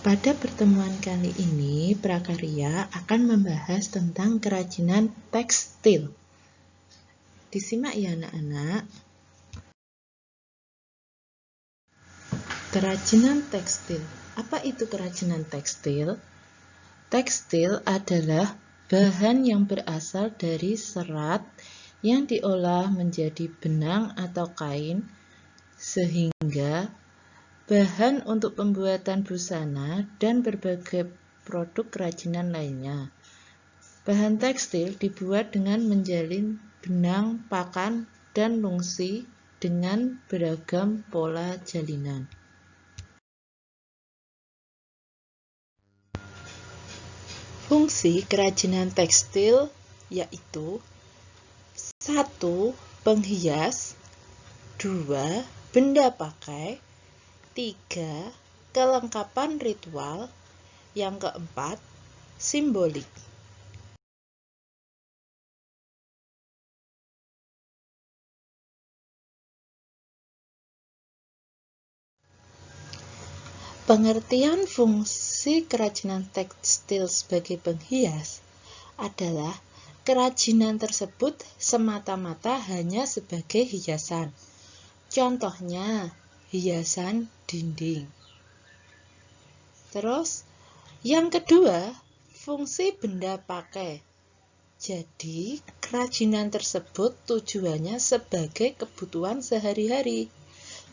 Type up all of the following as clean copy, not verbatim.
Pada pertemuan kali ini, Prakarya akan membahas tentang kerajinan tekstil. Disimak ya anak-anak. Kerajinan tekstil. Apa itu kerajinan tekstil? Tekstil adalah bahan yang berasal dari serat yang diolah menjadi benang atau kain, sehingga bahan untuk pembuatan busana dan berbagai produk kerajinan lainnya. Bahan tekstil dibuat dengan menjalin benang, pakan, dan lungsi dengan beragam pola jalinan. Fungsi kerajinan tekstil yaitu 1. Penghias, 2. Benda pakai, 3. Kelengkapan ritual, yang keempat, simbolik. Pengertian fungsi kerajinan tekstil sebagai penghias adalah kerajinan tersebut semata-mata hanya sebagai hiasan. Contohnya, hiasan dinding. Terus, yang kedua, fungsi benda pakai. Jadi, kerajinan tersebut tujuannya sebagai kebutuhan sehari-hari.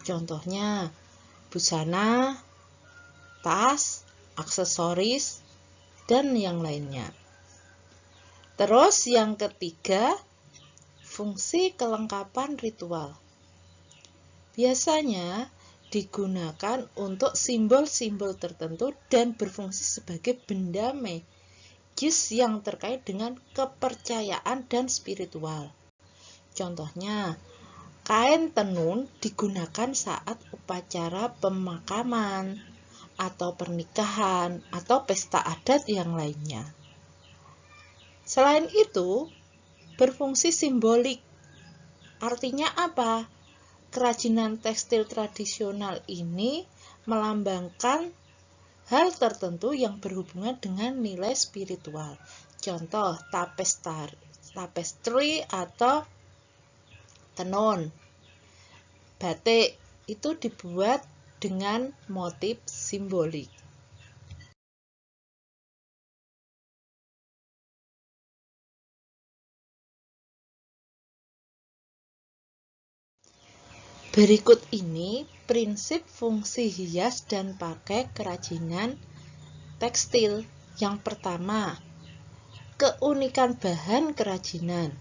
Contohnya, busana, tas, aksesoris, dan yang lainnya. Terus yang ketiga, fungsi kelengkapan ritual. Biasanya digunakan untuk simbol-simbol tertentu dan berfungsi sebagai benda magis yang terkait dengan kepercayaan dan spiritual. Contohnya, kain tenun digunakan saat upacara pemakaman, atau pernikahan, atau pesta adat yang lainnya. Selain itu, berfungsi simbolik. Artinya apa? Kerajinan tekstil tradisional ini melambangkan hal tertentu yang berhubungan dengan nilai spiritual. Contoh, tapestry atau tenun. Batik itu dibuat dengan motif simbolik. Berikut ini prinsip fungsi hias dan pakai kerajinan tekstil. Yang pertama, keunikan bahan kerajinan.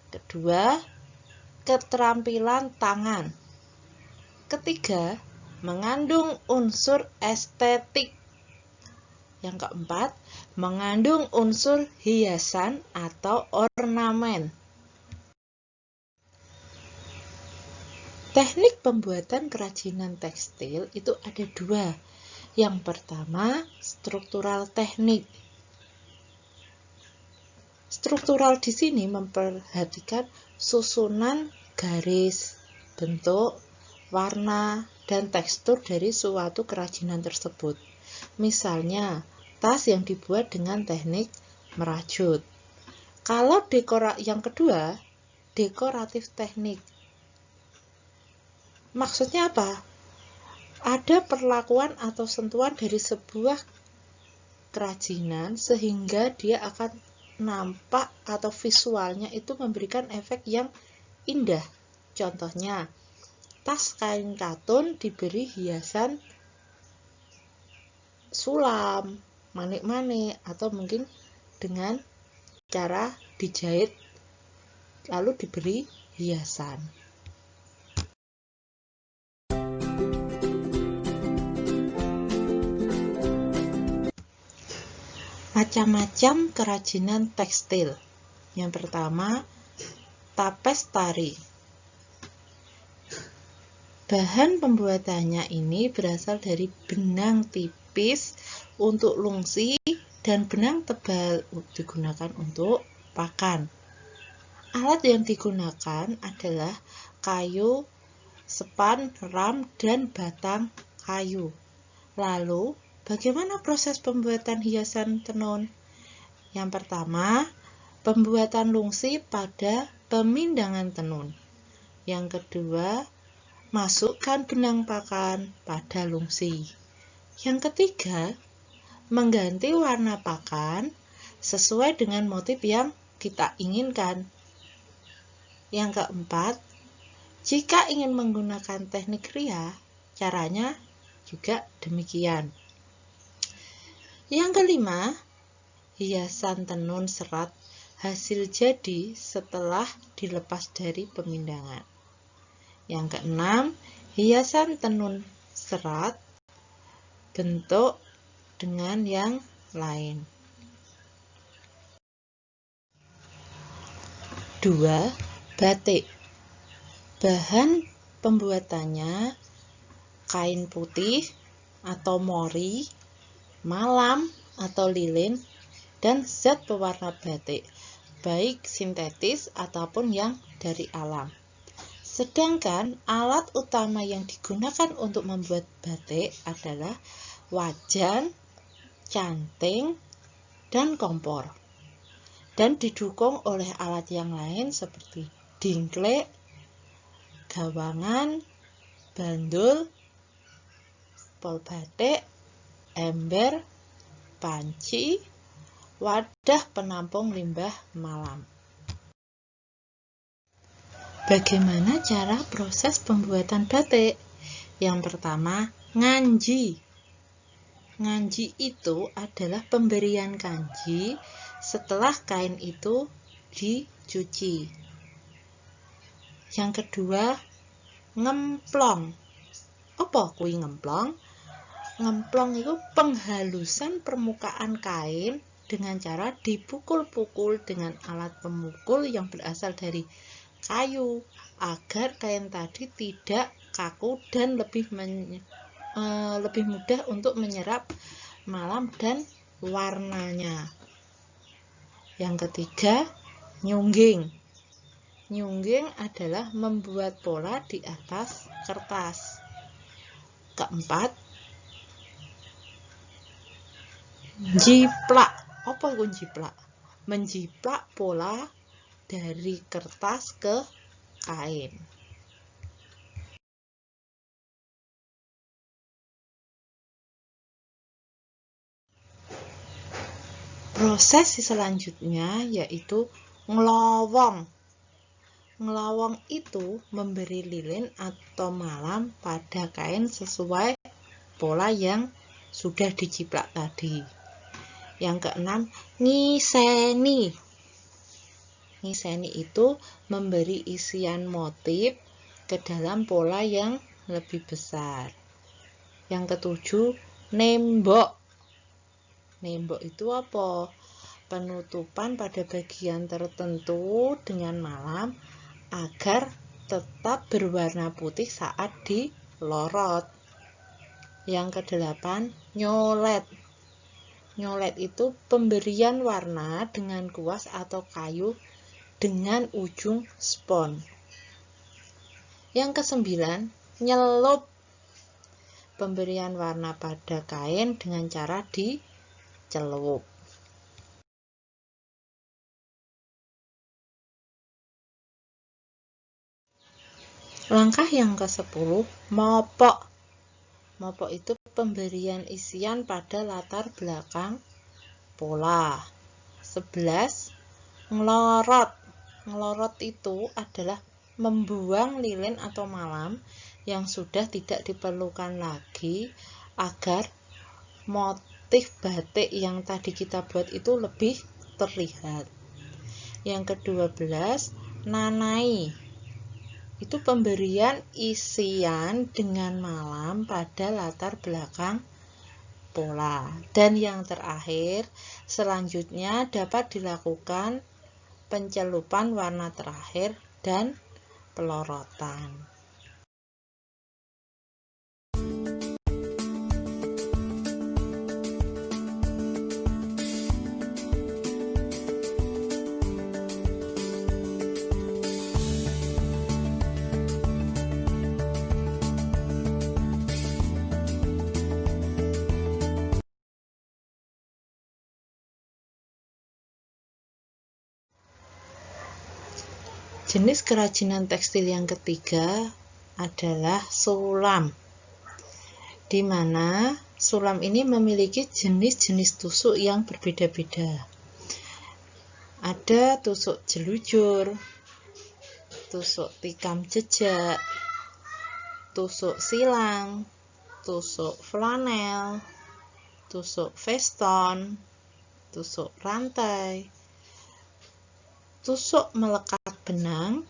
Kedua, keterampilan tangan. Ketiga, mengandung unsur estetik. Yang keempat, mengandung unsur hiasan atau ornamen. Teknik pembuatan kerajinan tekstil itu ada dua. Yang pertama, struktural teknik. Struktural di sini memperhatikan susunan garis, bentuk, warna, dan tekstur dari suatu kerajinan tersebut. Misalnya, tas yang dibuat dengan teknik merajut. Kalau yang kedua, dekoratif teknik. Maksudnya apa? Ada perlakuan atau sentuhan dari sebuah kerajinan sehingga dia akan nampak atau visualnya itu memberikan efek yang indah. Contohnya, tas kain katun diberi hiasan sulam, manik-manik, atau mungkin dengan cara dijahit lalu diberi hiasan. Macam-macam kerajinan tekstil. Yang pertama, tapestry. Bahan pembuatannya ini berasal dari benang tipis untuk lungsi dan benang tebal digunakan untuk pakan. Alat yang digunakan adalah kayu, sepan, ram, dan batang kayu. Lalu, Bagaimana proses pembuatan hiasan tenun? Yang pertama, pembuatan lungsi pada pemindangan tenun. Yang kedua, masukkan benang pakan pada lungsi. Yang ketiga, mengganti warna pakan sesuai dengan motif yang kita inginkan. Yang keempat, jika ingin menggunakan teknik ria, caranya juga demikian. Yang kelima, hiasan tenun serat hasil jadi setelah dilepas dari pemindangan. Yang keenam, hiasan tenun serat bentuk dengan yang lain. 2. Batik. Bahan pembuatannya kain putih atau mori, malam atau lilin, dan zat pewarna batik, baik sintetis ataupun yang dari alam. Sedangkan alat utama yang digunakan untuk membuat batik adalah wajan, canting, dan kompor. Dan didukung oleh alat yang lain seperti dingklek, gawangan, bandul, pol batik, ember, panci, wadah penampung limbah malam. Bagaimana cara proses pembuatan batik? Yang pertama, nganji. Nganji itu adalah pemberian kanji setelah kain itu dicuci. Yang kedua, ngemplong. Apa kuwi ngemplong? Ngemplong itu penghalusan permukaan kain dengan cara dipukul-pukul dengan alat pemukul yang berasal dari kayu agar kain tadi tidak kaku dan lebih mudah untuk menyerap malam dan warnanya. Yang ketiga, nyungging. Nyungging adalah membuat pola di atas kertas. Keempat, jiplak. Apa itu jiplak? Menjiplak pola dari kertas ke kain. Proses selanjutnya yaitu ngelowong. Ngelowong itu memberi lilin atau malam pada kain sesuai pola yang sudah dijiplak tadi. Yang keenam, ngiseni. Ngiseni itu memberi isian motif ke dalam pola yang lebih besar. Yang ketujuh, nembok. Nembok itu apa? Penutupan pada bagian tertentu dengan malam agar tetap berwarna putih saat dilorot. Yang kedelapan, nyolet. Nyolet itu pemberian warna dengan kuas atau kayu dengan ujung spons. Yang kesembilan, nyelup. Pemberian warna pada kain dengan cara dicelup. Langkah yang ke-10, mopok. Mopok itu pemberian isian pada latar belakang pola. 11, ngelorot. Ngelorot itu adalah membuang lilin atau malam yang sudah tidak diperlukan lagi agar motif batik yang tadi kita buat itu lebih terlihat. Yang ke-12, nanai. Itu pemberian isian dengan malam pada latar belakang pola. Dan yang terakhir, selanjutnya dapat dilakukan pencelupan warna terakhir dan pelorotan. Jenis kerajinan tekstil yang ketiga adalah sulam, di mana sulam ini memiliki jenis-jenis tusuk yang berbeda-beda. Ada tusuk jelujur, tusuk tikam jejak, tusuk silang, tusuk flanel, tusuk veston, tusuk rantai, tusuk melekat benang,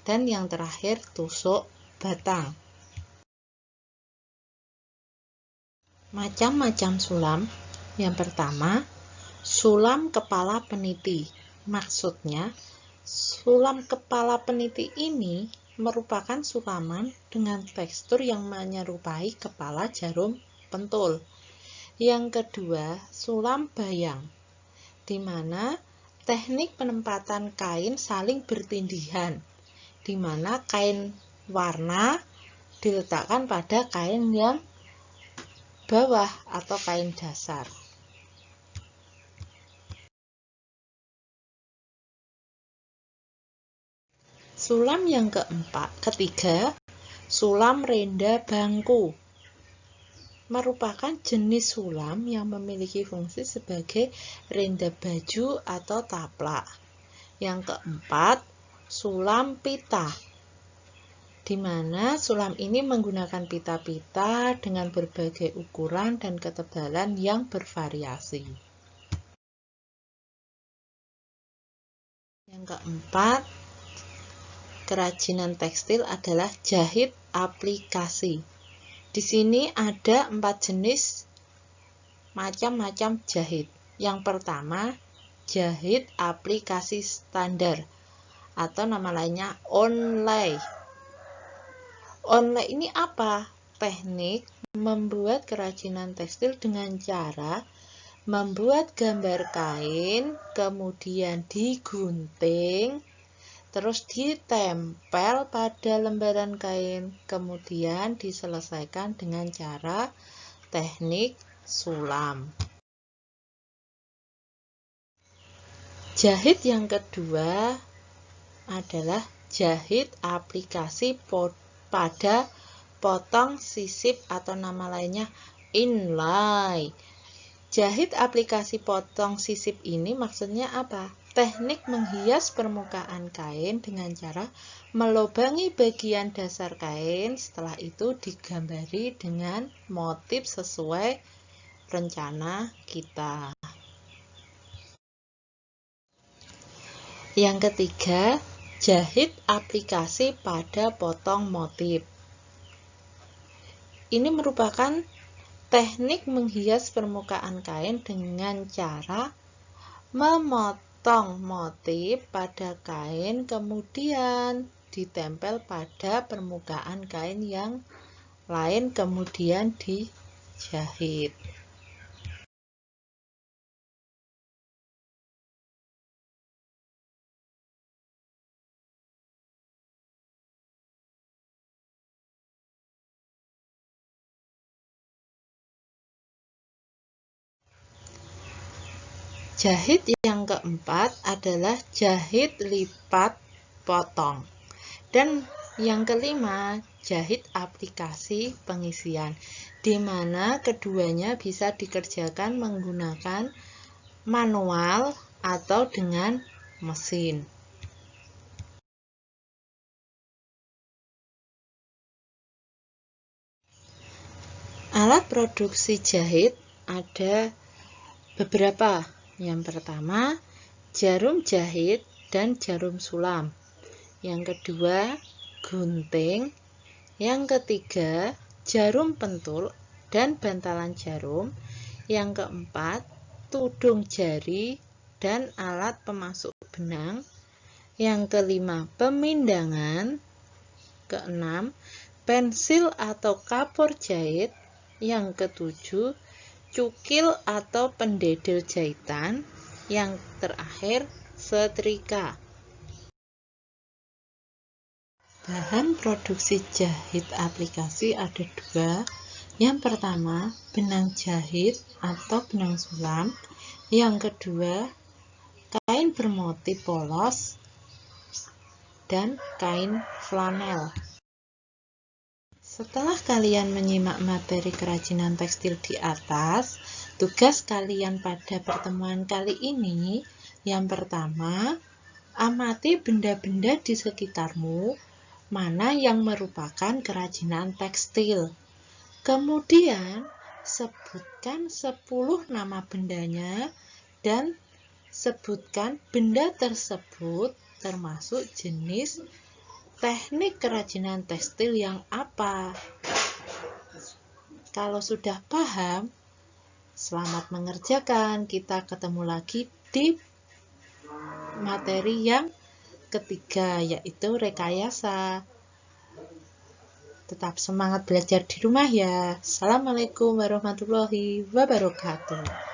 dan yang terakhir tusuk batang. Macam-macam sulam. Yang pertama, sulam kepala peniti. Maksudnya, sulam kepala peniti ini merupakan sulaman dengan tekstur yang menyerupai kepala jarum pentul. Yang kedua, sulam bayang, di mana teknik penempatan kain saling bertindihan, di mana kain warna diletakkan pada kain yang bawah atau kain dasar. Sulam yang ketiga, sulam renda bangku, merupakan jenis sulam yang memiliki fungsi sebagai renda baju atau taplak. Yang keempat, sulam pita, di mana sulam ini menggunakan pita-pita dengan berbagai ukuran dan ketebalan yang bervariasi. Yang keempat, kerajinan tekstil adalah jahit aplikasi. Di sini ada 4 jenis macam-macam jahit. Yang pertama, jahit aplikasi standar atau nama lainnya onlay. Onlay ini apa? Teknik membuat kerajinan tekstil dengan cara membuat gambar kain, kemudian digunting, terus ditempel pada lembaran kain, kemudian diselesaikan dengan cara teknik sulam. Jahit yang kedua adalah jahit aplikasi pada potong sisip atau nama lainnya inlay. Jahit aplikasi potong sisip ini maksudnya apa? Teknik menghias permukaan kain dengan cara melubangi bagian dasar kain, setelah itu digambari dengan motif sesuai rencana kita. Yang ketiga, jahit aplikasi pada potong motif. Ini merupakan teknik menghias permukaan kain dengan cara memotong motif pada kain, kemudian ditempel pada permukaan kain yang lain, kemudian dijahit. Jahit yang keempat adalah jahit lipat potong. Dan yang kelima, jahit aplikasi pengisian, di mana keduanya bisa dikerjakan menggunakan manual atau dengan mesin. Alat produksi jahit ada beberapa. Yang pertama, jarum jahit dan jarum sulam. Yang kedua, gunting. Yang ketiga, jarum pentul dan bantalan jarum. Yang keempat, tudung jari dan alat pemasuk benang. Yang kelima, pemindangan. Keenam, pensil atau kapur jahit. Yang ketujuh, cukil atau pendedel jahitan. Yang terakhir, setrika. Bahan produksi jahit aplikasi ada 2. Yang pertama, benang jahit atau benang sulam. Yang kedua, kain bermotif polos. dan kain flanel. Setelah kalian menyimak materi kerajinan tekstil di atas, tugas kalian pada pertemuan kali ini yang pertama, amati benda-benda di sekitarmu, mana yang merupakan kerajinan tekstil. Kemudian, sebutkan 10 nama bendanya dan sebutkan benda tersebut termasuk jenis teknik kerajinan tekstil yang apa. Kalau sudah paham, selamat mengerjakan. Kita ketemu lagi di materi yang ketiga, yaitu rekayasa. Tetap semangat belajar di rumah ya. Assalamualaikum warahmatullahi wabarakatuh.